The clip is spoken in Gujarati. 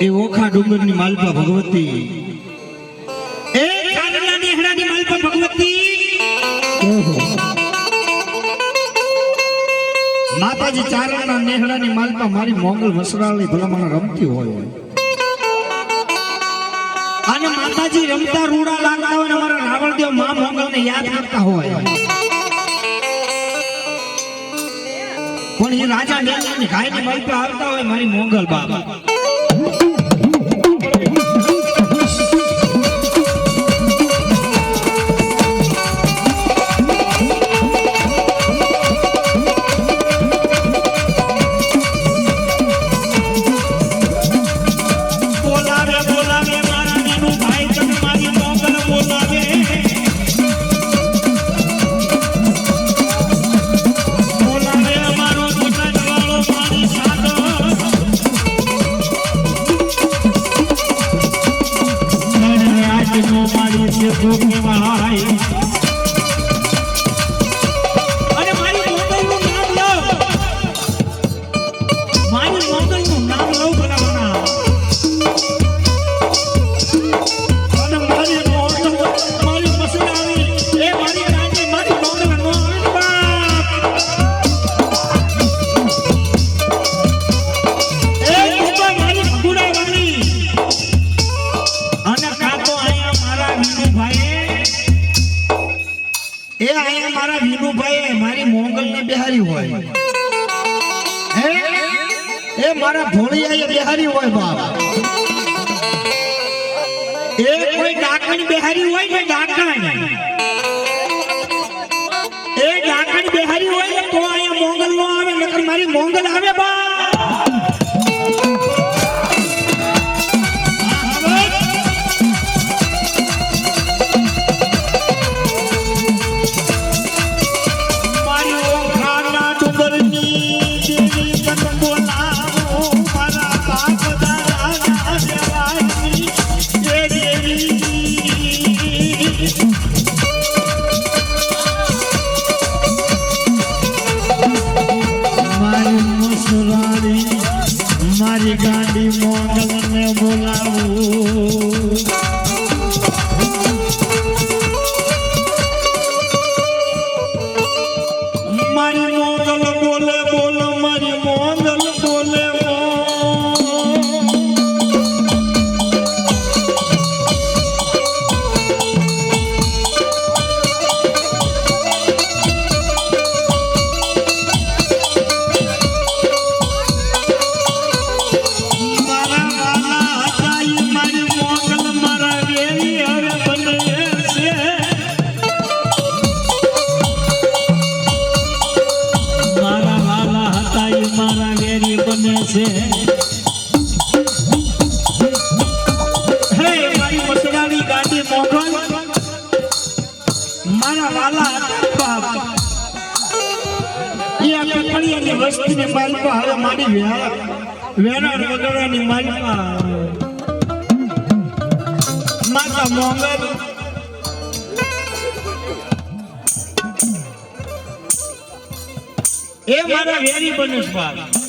એ ઓખા ડુંગરની માલપા ભગવતી, એ ચાંદના નેહડાની માલપા ભગવતી, માતાજી ચારણના નેહડાની માલપા મારી મોંગલ વસરાળી ભલામણ રમતી હોય અને માતાજી રમતા રૂડા લાગતા હોય, અમારા રાવણદેવ મા મોંગલને યાદ કરતા હોય, પણ એ રાજા મેલની ગાયની માલપા આવતા હોય મારી મોંગલ બાબા. મારી મોંગલ ને બિહારી હોય, એ મારા ભોળિયા બિહારી હોય બાપ, એ કોઈ ડાકણ બિહારી હોય ને ડાકણ, એ ડાકણ બિહારી હોય ને તો અહીંયા મોંગલ નો આવે, નકર મારી મોંગલ આવે બાપ. મારી ગાડી મોંગલ ને બોલાવું, મારી મોંગલ બોલે બોલો, મારી મોંગલ બોલે છે. હે મારી મસરાની ગાડી મોંઘલ મારા વાલા બાપ, એ આ પકડીયાની વસ્તીની માલપા હવે મારી વેરાણ વગરની માલપા માતા મોંઘલ. એ મારા વેરી બનસ બાપ.